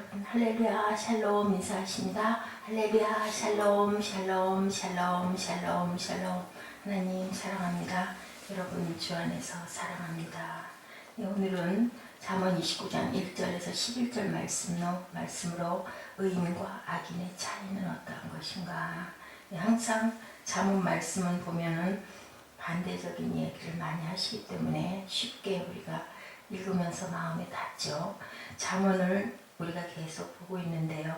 여러분 할렐루야 샬롬 인사하십니다. 할렐루야 샬롬 샬롬 샬롬 샬롬 샬롬. 하나님 사랑합니다. 여러분 주 안에서 사랑합니다. 네, 오늘은 잠언 29장 1절에서 11절 말씀으로 의인과 악인의 차이는 어떠한 것인가. 네, 항상 잠언 말씀은 보면은 반대적인 얘기를 많이 하시기 때문에 쉽게 우리가 읽으면서 마음이 닿죠. 잠언을 우리가 계속 보고 있는데요.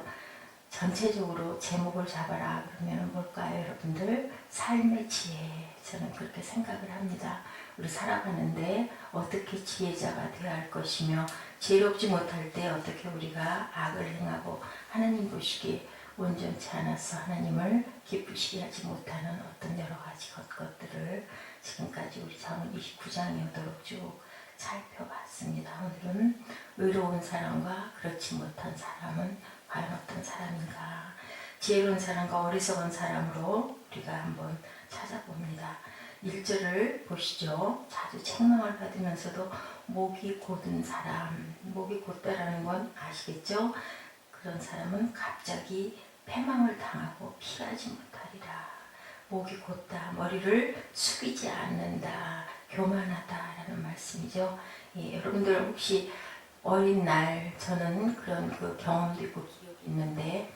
전체적으로 제목을 잡아라 그러면 뭘까요, 여러분들? 삶의 지혜. 저는 그렇게 생각을 합니다. 우리 살아가는데 어떻게 지혜자가 되어야 할 것이며, 지혜롭지 못할 때 어떻게 우리가 악을 행하고 하나님 보시기에 온전치 않아서 하나님을 기쁘시게 하지 못하는 어떤 여러 가지 것들을 지금까지 우리 잠언 29장이 오도록 쭉 살펴봤습니다. 오늘은 의로운 사람과 그렇지 못한 사람은 과연 어떤 사람인가. 지혜로운 사람과 어리석은 사람으로 우리가 한번 찾아봅니다. 1절을 보시죠. 자주 책망을 받으면서도 목이 곧은 사람, 목이 곧다라는 건 아시겠죠? 그런 사람은 갑자기 패망을 당하고 피하지 못하리라. 목이 곧다, 머리를 숙이지 않는다, 교만하다라는 말씀이죠. 예, 여러분들 혹시 어린 날 저는 그런 그 경험도 있고 기억이 있는데,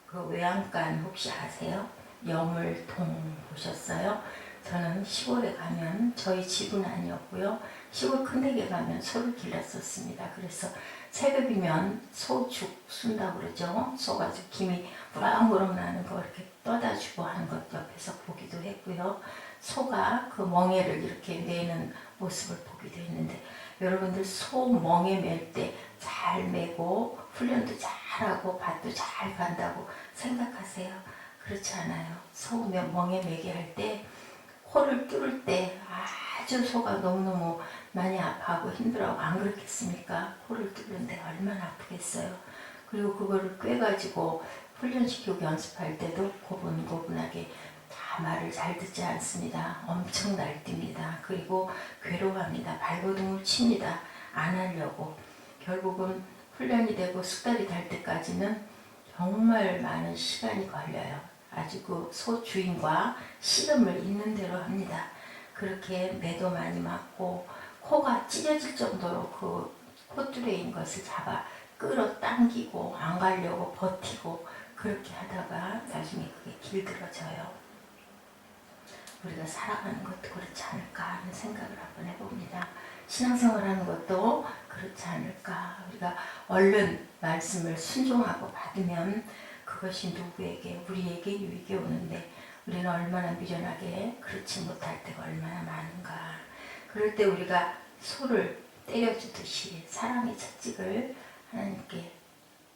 그 외양간 혹시 아세요? 여물통 보셨어요? 저는 시골에 가면, 저희 집은 아니었고요, 시골 큰 댁에 가면 소를 길렀었습니다. 그래서 새벽이면 소죽 순다고 그러죠. 소가 김이 무럭무럭 나는 거 이렇게 떠다 주고 하는 것 옆에서 보기도 했고요. 소가 그 멍에를 이렇게 내는 모습을 보기도 했는데, 여러분들 소 멍에 맬 때 잘 매고 훈련도 잘하고 밭도 잘 간다고 생각하세요? 그렇지 않아요. 소 멍에 매게 할 때 코를 뚫을 때 아주 소가 너무너무 많이 아파하고 힘들어하고, 안 그렇겠습니까? 코를 뚫는데 얼마나 아프겠어요. 그리고 그거를 꿰가지고 훈련시키고 연습할 때도 고분고분하게 다 말을 잘 듣지 않습니다. 엄청 날뜁니다. 그리고 괴로워합니다. 발버둥을 칩니다. 안 하려고. 결국은 훈련이 되고 숙달이 될 때까지는 정말 많은 시간이 걸려요. 아주 그 소 주인과 씨름을 있는 대로 합니다. 그렇게 매도 많이 맞고 코가 찢어질 정도로 그 콧뚜레인 것을 잡아 끌어당기고 안 가려고 버티고 그렇게 하다가 나중에 그게 길들어져요. 우리가 살아가는 것도 그렇지 않을까 하는 생각을 한번 해봅니다. 신앙생활하는 것도 그렇지 않을까. 우리가 얼른 말씀을 순종하고 받으면 그것이 누구에게, 우리에게 유익이 오는데, 우리는 얼마나 미련하게 그렇지 못할 때가 얼마나 많은가. 그럴 때 우리가 소를 때려주듯이 사랑의 채찍을 하나님께,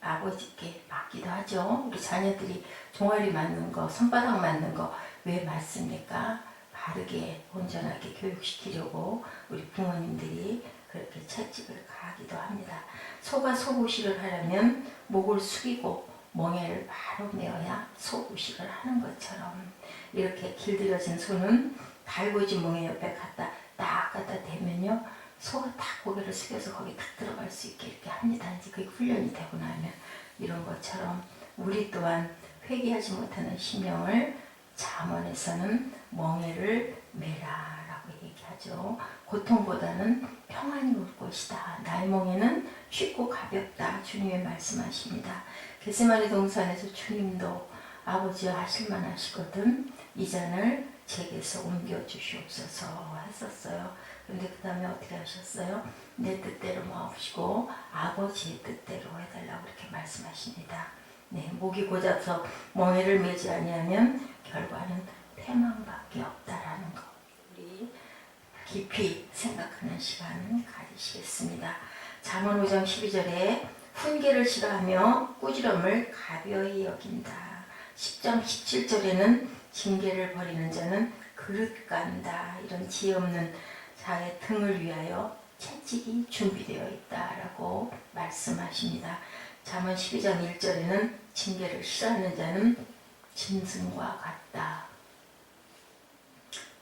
아버지께 맞기도 하죠. 우리 자녀들이 종아리 맞는 거, 손바닥 맞는 거 왜 맞습니까? 바르게 온전하게 교육시키려고 우리 부모님들이 그렇게 채찍을 가하기도 합니다. 소가 소구식을 하려면 목을 숙이고 멍에를 바로 메어야 소구식을 하는 것처럼, 이렇게 길들여진 소는 달궈진 멍에 옆에 딱 갖다 대면요, 소가 딱 고개를 숙여서 거기 딱 들어갈 수 있게 이렇게 합니다. 이제 그게 훈련이 되고 나면. 이런 것처럼 우리 또한 회개하지 못하는 심령을 잠언에서는 멍에를 메라 라고 얘기하죠. 고통보다는 평안이 올 것이다. 나의 멍에는 쉽고 가볍다. 주님의 말씀하십니다. 겟세마네 동산에서 주님도 아버지여 하실만 하시거든 이 잔을 제게서 옮겨주시옵소서 했었어요. 그런데 그 다음에 어떻게 하셨어요? 내 뜻대로 마옵시고 아버지의 뜻대로 해달라고 이렇게 말씀하십니다. 네, 목이 고잡서 멍에를 매지 아니하면 결과는 패망밖에 없다라는 거, 우리 깊이 생각하는 시간 가지시겠습니다. 잠언 5장 12절에 훈계를 싫어하며 꾸지람을 가벼이 여긴다. 10장 17절에는 징계를 버리는 자는 그릇 간다. 이런 지혜 없는 자의 등을 위하여 채찍이 준비되어 있다라고 말씀하십니다. 잠언 12장 1절에는 징계를 싫어하는 자는 짐승과 같다.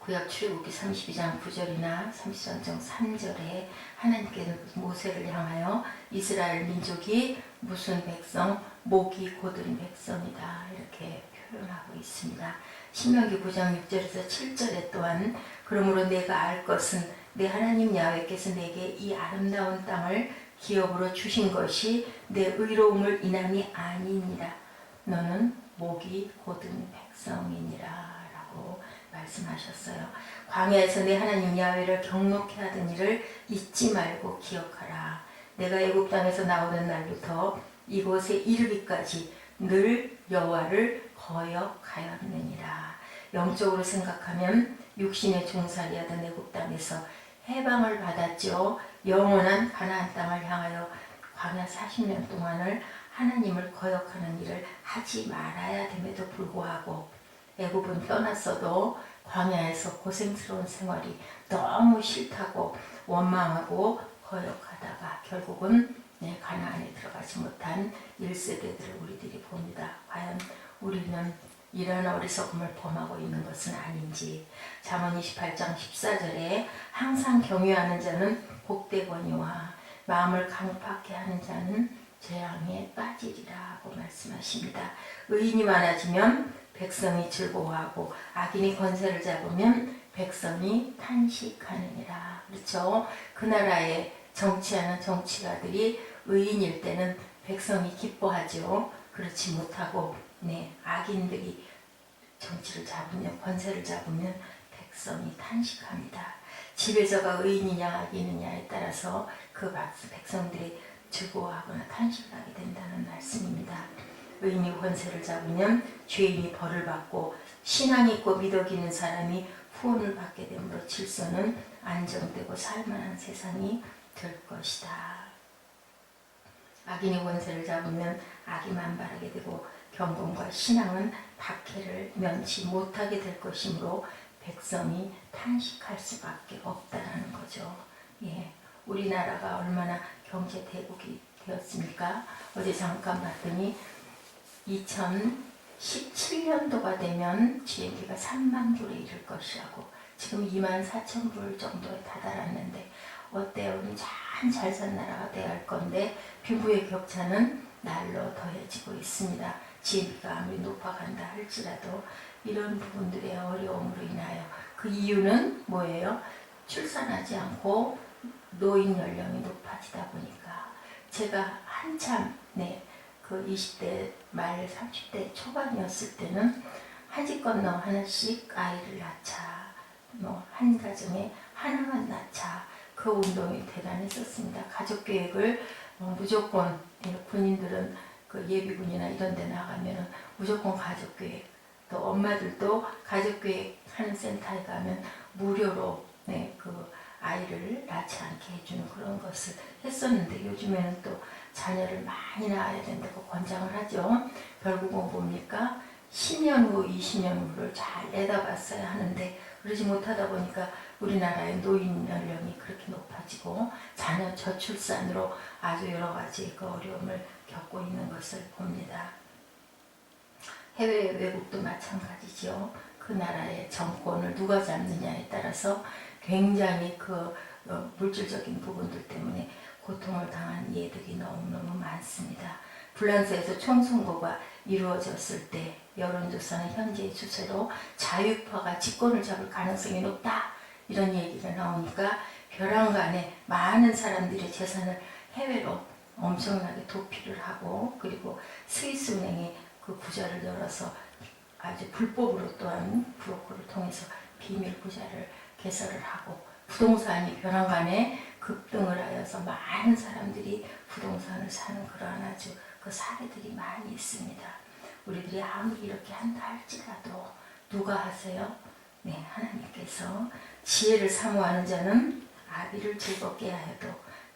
구약 출애굽기 32장 9절이나 33장 3절에 하나님께서 모세를 향하여 이스라엘 민족이 무슨 백성, 목이 고든 백성이다 이렇게 표현하고 있습니다. 신명기 9장 6절에서 7절에 또한 그러므로 내가 알 것은 내 하나님 야훼께서 내게 이 아름다운 땅을 기업으로 주신 것이 내 의로움을 인함이 아니니라. 너는 목이 고든 백성이니라 라고 말씀하셨어요. 광야에서 내 하나님 야훼를 경록케 하던 일을 잊지 말고 기억하라. 내가 애굽 땅에서 나오던 날부터 이곳에 이르기까지 늘 여호와를 거역하였느니라. 영적으로 생각하면 육신의 종살이하던 애굽 땅에서 해방을 받았죠. 영원한 가나안 땅을 향하여 광야 40년 동안을 하나님을 거역하는 일을 하지 말아야 됨에도 불구하고 애굽은 떠났어도 광야에서 고생스러운 생활이 너무 싫다고 원망하고 거역하다가 결국은 가나안에 들어가지 못한 1세대들을 우리들이 봅니다. 과연 우리는 이런 어리석음을 범하고 있는 것은 아닌지. 잠언 28장 14절에 항상 경외하는 자는 복되거니와 마음을 강팍해 하는 자는 재앙에 빠지리라고 말씀하십니다. 의인이 많아지면 백성이 즐거워하고 악인이 권세를 잡으면 백성이 탄식하느니라. 그렇죠? 그 나라에 정치하는 정치가들이 의인일 때는 백성이 기뻐하죠. 그렇지 못하고 악인들이 정치를 잡으면, 권세를 잡으면 백성이 탄식합니다. 집에서가 의인이냐 악인이냐에 따라서 그 백성들이 즐거워하거나 탄식을 하게 된다는 말씀입니다. 의인이 권세를 잡으면 죄인이 벌을 받고 신앙이 있고 미덕있는 사람이 후원을 받게 되므로 질서는 안정되고 살만한 세상이 될 것이다. 악인이 권세를 잡으면 악이 만발하게 되고 경건과 신앙은 박해를 면치 못하게 될 것이므로 백성이 탄식할 수밖에 없다는 거죠. 우리나라가 얼마나 경제 대국이 되었습니까? 어제 잠깐 봤더니 2017년도가 되면 GNP가 3만 불에 이를 것이라고 지금 2만 4천 불 정도에 다다랐는데 어때요? 우리 잘 산 나라가 돼야 할 건데 빈부의 격차는 날로 더해지고 있습니다. GNP가 아무리 높아간다 할지라도 이런 부분들의 어려움으로 인하여 그 이유는 뭐예요? 출산하지 않고 노인 연령이 높아지다 보니까 제가 한참 그 20대 말 30대 초반이었을 때는 한 집 건너 하나씩 아이를 낳자, 한 가정에 하나만 낳자, 그 운동이 대단했었습니다. 가족계획을 무조건 군인들은 그 예비군이나 이런 데 나가면 무조건 가족계획, 또 엄마들도 가족계획 하는 센터에 가면 무료로 그 아이를 낳지 않게 해주는 그런 것을 했었는데 요즘에는 또 자녀를 많이 낳아야 된다고 권장을 하죠. 결국은 뭡니까? 10년 후, 20년 후를 잘 내다봤어야 하는데 그러지 못하다 보니까 우리나라의 노인 연령이 그렇게 높아지고 자녀 저출산으로 아주 여러 가지 그 어려움을 겪고 있는 것을 봅니다. 해외 외국도 마찬가지죠. 그 나라의 정권을 누가 잡느냐에 따라서 굉장히 그 물질적인 부분들 때문에 고통을 당한 예들이 너무너무 많습니다. 프랑스에서 총선거가 이루어졌을 때 여론조사는 현재의 추세로 자유파가 집권을 잡을 가능성이 높다 이런 얘기가 나오니까 벼랑간에 많은 사람들의 재산을 해외로 엄청나게 도피를 하고 그리고 스위스 은행에 그 부자를 열어서 아주 불법으로 또한 브로커를 통해서 비밀 부자를 개설을 하고 부동산이 벼랑간에 급등을 하여서 많은 사람들이 부동산을 사는 그러한 아주 그 사례들이 많이 있습니다. 우리들이 아무리 이렇게 한다 할지라도 누가 하세요? 하나님께서 지혜를 사모하는 자는 아비를 즐겁게 하여도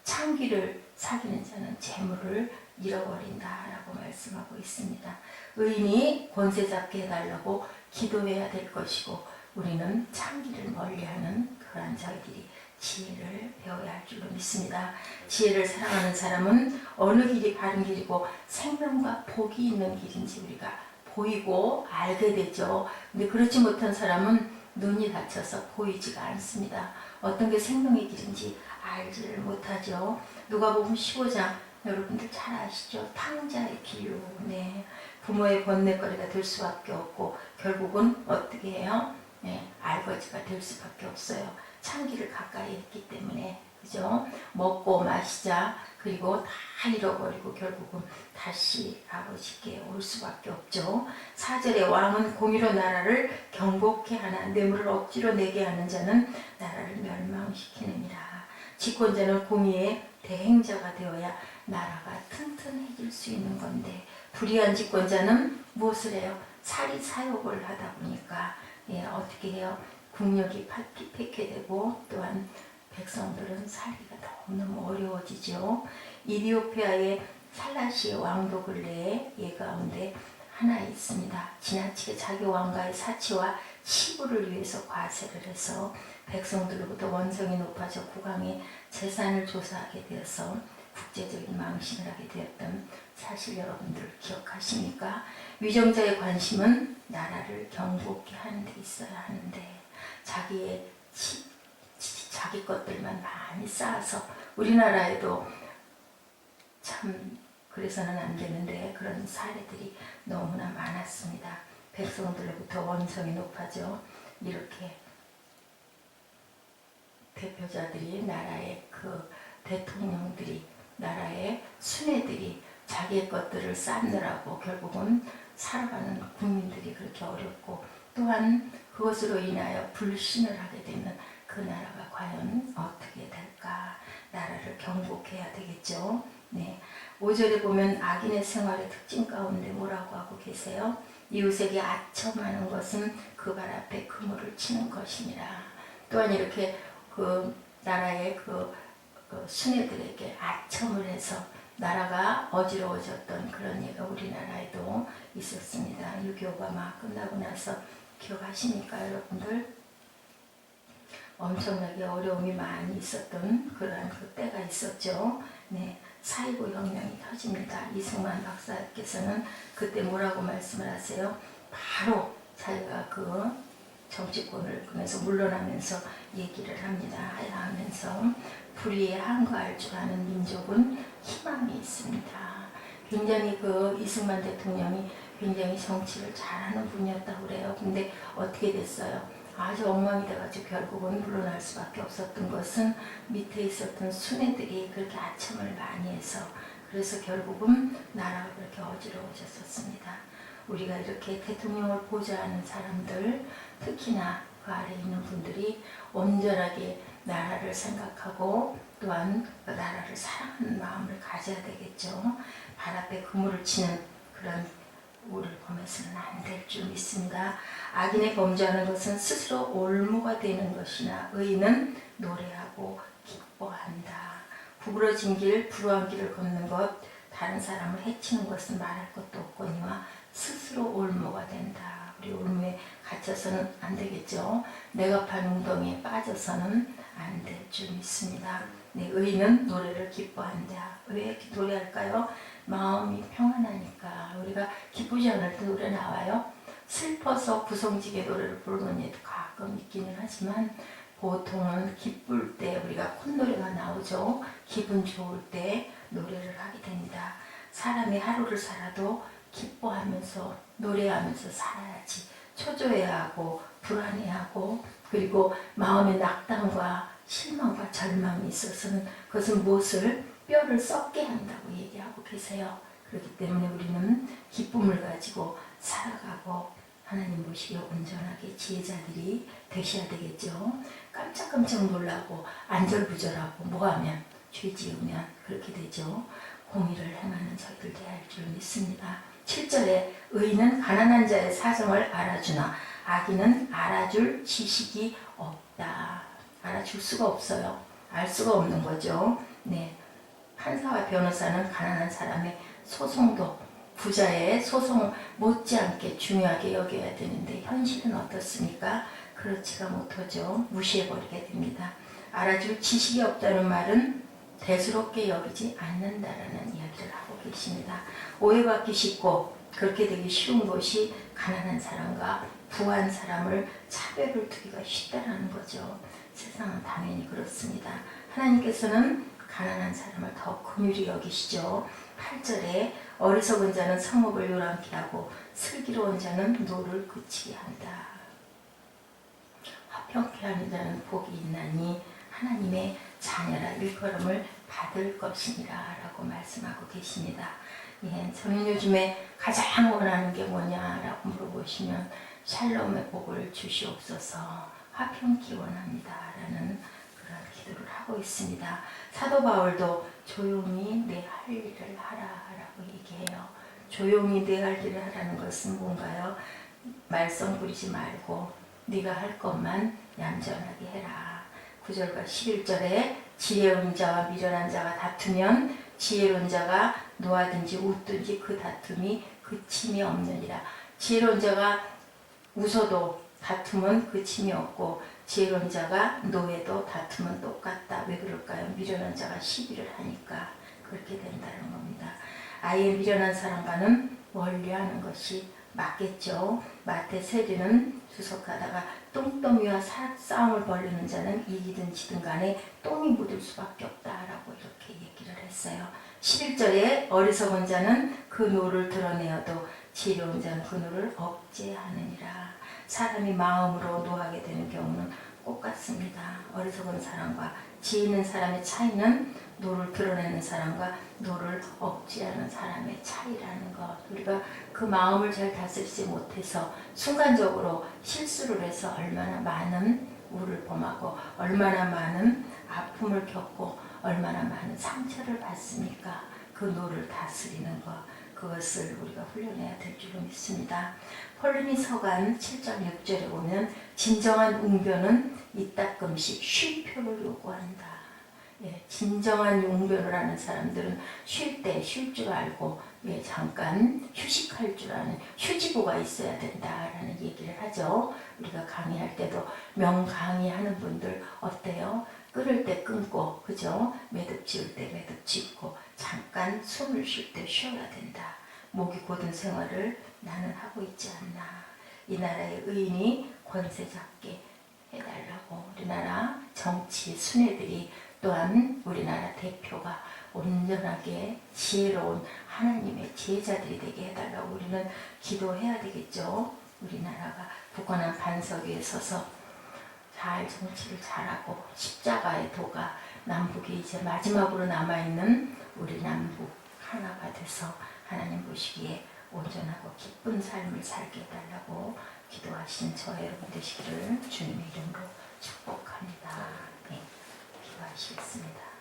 창기를 사귀는 자는 재물을 잃어버린다라고 말씀하고 있습니다. 의인이 권세 잡게 해달라고 기도해야 될 것이고 우리는 창기를 멀리하는 그러한 자들이 지혜를 배워야 할 줄로 믿습니다. 지혜를 사랑하는 사람은 어느 길이 바른 길이고 생명과 복이 있는 길인지 우리가 보이고 알게 되죠. 근데 그렇지 못한 사람은 눈이 다쳐서 보이지가 않습니다. 어떤 게 생명의 길인지 알지를 못하죠. 누가복음 15장 여러분들 잘 아시죠? 탕자의 비유. 네. 부모의 번뇌거리가 될 수밖에 없고 결국은 어떻게 해요? 네, 알거지가 될 수밖에 없어요. 창기를 가까이 했기 때문에. 그죠? 먹고 마시자 그리고 다 잃어버리고 결국은 다시 아버지께 올 수밖에 없죠. 4절에 왕은 공의로 나라를 경고케 하나 뇌물을 억지로 내게 하는 자는 나라를 멸망시키느니라. 집권자는 공의의 대행자가 되어야 나라가 튼튼해질 수 있는 건데 불의한 집권자는 무엇을 해요? 사리 사욕을 하다 보니까 어떻게 해요? 국력이 폐폐되고 또한 백성들은 살기가 너무너무 어려워지죠. 이디오피아의 살라시의 왕도 근래에 예 가운데 하나 있습니다. 지나치게 자기 왕가의 사치와 치부를 위해서 과세를 해서 백성들로부터 원성이 높아져 국왕의 재산을 조사하게 되어서 국제적인 망신을 하게 되었던 사실 여러분들 기억하십니까? 위정자의 관심은 나라를 경고케 하는 데 있어야 하는데 자기 것들만 많이 쌓아서 우리나라에도 참 그래서는 안 되는데 그런 사례들이 너무나 많았습니다. 백성들로부터 원성이 높아져 이렇게 대표자들이 나라의 그 대통령들이 나라의 순회들이 자기의 것들을 쌓느라고 결국은 살아가는 국민들이 그렇게 어렵고 또한 그것으로 인하여 불신을 하게 되는 그 나라가 과연 어떻게 될까? 나라를 경고해야 되겠죠. 네. 5절에 보면 악인의 생활의 특징 가운데 뭐라고 하고 계세요? 이웃에게 아첨하는 것은 그 발 앞에 그물을 치는 것이니라. 또한 이렇게 그 나라의 그 순회들에게 아첨을 해서 나라가 어지러워졌던 그런 예가 우리나라에도 있었습니다. 6.25가 막 끝나고 나서 기억하십니까 여러분들? 엄청나게 어려움이 많이 있었던 그러한 그 때가 있었죠. 네, 4.19 혁명이 터집니다. 이승만 박사께서는 그때 뭐라고 말씀을 하세요? 바로 자기가 그 정치권을 그래서 물러나면서 얘기를 합니다. 하면서 불의에 한가할 줄 아는 민족은 희망이 있습니다. 굉장히 그 이승만 대통령이 굉장히 정치를 잘하는 분이었다고 그래요. 근데 어떻게 됐어요? 아주 엉망이 돼가지고 결국은 물러날 수밖에 없었던 것은 밑에 있었던 순회들이 그렇게 아첨을 많이 해서 그래서 결국은 나라가 그렇게 어지러워졌었습니다. 우리가 이렇게 대통령을 보좌하는 사람들 특히나 그 아래에 있는 분들이 온전하게 나라를 생각하고 또한 나라를 사랑하는 마음을 가져야 되겠죠. 발 앞에 그물을 치는 그런 우리를 범해서는 안 될 줄 믿습니다. 악인의 범죄하는 것은 스스로 올무가 되는 것이나 의인은 노래하고 기뻐한다. 구부러진 길, 불우한 길을 걷는 것, 다른 사람을 해치는 것은 말할 것도 없거니와 스스로 올무가 된다. 우리 올무에 갇혀서는 안 되겠죠. 내가 판 웅덩이에 빠져서는 안 될 줄 믿습니다. 네, 의인은 노래를 기뻐한다. 왜 노래할까요? 마음이 평안하니까. 우리가 기쁘지 않을 때 노래 나와요. 슬퍼서 구성지게 노래를 부르는 예도 가끔 있기는 하지만 보통은 기쁠 때 우리가 콧노래가 나오죠. 기분 좋을 때 노래를 하게 됩니다. 사람이 하루를 살아도 기뻐하면서 노래하면서 살아야지. 초조해하고 불안해하고 그리고 마음의 낙담과 실망과 절망이 있어서는 그것은 무엇을 뼈를 썩게 한다고 얘기하고 계세요. 그렇기 때문에 우리는 기쁨을 가지고 살아가고 하나님 보시기에 온전하게 지혜자들이 되셔야 되겠죠. 깜짝깜짝 놀라고 안절부절하고 뭐하면 죄 지으면 그렇게 되죠. 공의를 행하는 저희들 되어야 할 줄 믿습니다. 7절에 의인은 가난한 자의 사정을 알아주나 악인은 알아줄 지식이 없다. 알아줄 수가 없어요. 알 수가 없는 거죠. 네, 판사와 변호사는 가난한 사람의 소송도 부자의 소송 못지않게 중요하게 여겨야 되는데 현실은 어떻습니까? 그렇지가 못하죠. 무시해버리게 됩니다. 알아줄 지식이 없다는 말은 대수롭게 여기지 않는다라는 이야기를 하고 계십니다. 오해받기 쉽고 그렇게 되기 쉬운 것이 가난한 사람과 부한 사람을 차별을 두기가 쉽다라는 거죠. 세상은 당연히 그렇습니다. 하나님께서는 가난한 사람을 더 긍휼히 여기시죠. 8절에 어리석은 자는 성읍을 요란케 하고 슬기로운 자는 노를 그치게 한다. 화평케 하는 자는 복이 있나니 하나님의 자녀라 일컬음을 받을 것이니라 라고 말씀하고 계십니다. 예, 저는 요즘에 가장 원하는 게 뭐냐라고 물어보시면 샬롬의 복을 주시옵소서, 화평케 원합니다 라는 그런 기도를 하고 있습니다. 사도 바울도 조용히 내 할 일을 하라 라고 얘기해요. 조용히 내 할 일을 하라는 것은 뭔가요? 말썽 부리지 말고 네가 할 것만 얌전하게 해라. 9절과 11절에 지혜로운 자와 미련한 자가 다투면 지혜로운 자가 노하든지 웃든지 그 다툼이 그침이 없느니라. 지혜로운 자가 웃어도 다툼은 그침이 없고 지혜로운 자가 노해도 다툼은 똑같다. 왜 그럴까요? 미련한 자가 시비를 하니까 그렇게 된다는 겁니다. 아예 미련한 사람과는 멀리하는 것이 맞겠죠. 마태 세리는 주석하다가 똥더미와 싸움을 벌이는 자는 이기든 지든 간에 똥이 묻을 수밖에 없다라고 이렇게 얘기를 했어요. 11절에 어리석은 자는 그 노를 드러내어도 지혜로운 자는 그 노를 억제하느니라. 사람이 마음으로 노하게 되는 경우는 똑같습니다. 어리석은 사람과 지혜 있는 사람의 차이는 노를 드러내는 사람과 노를 억제하는 사람의 차이라는 것. 우리가 그 마음을 잘 다스리지 못해서 순간적으로 실수를 해서 얼마나 많은 우를 범하고 얼마나 많은 아픔을 겪고 얼마나 많은 상처를 받습니까? 그 노를 다스리는 것, 그것을 우리가 훈련해야 될 줄로 믿습니다. 폴리니 서간 7장 6절에 보면 진정한 웅변은 이따금씩 쉼표를 요구한다. 예, 진정한 웅변을 하는 사람들은 쉴 때 쉴 줄 알고 잠깐 휴식할 줄 아는 휴지구가 있어야 된다라는 얘기를 하죠. 우리가 강의할 때도 명강의하는 분들 어때요? 끊을 때 끊고, 그죠? 매듭 지을 때 매듭 짓고 잠깐 숨을 쉴 때 쉬어야 된다. 목이 곧은 생활을 나는 하고 있지 않나. 이 나라의 의인이 권세 잡게 해달라고. 우리나라 정치 순회들이 또한 우리나라 대표가 온전하게 지혜로운 하나님의 제자들이 되게 해달라고 우리는 기도해야 되겠죠. 우리나라가 굳건한 반석 위에 서서 잘 정치를 잘하고 십자가의 도가 남북이 이제 마지막으로 남아있는 우리 남북 하나가 돼서 하나님 보시기에 온전하고 기쁜 삶을 살게 해달라고 기도하신 저 여러분 되시기를 주님의 이름으로 축복합니다. 네, 기도하시겠습니다.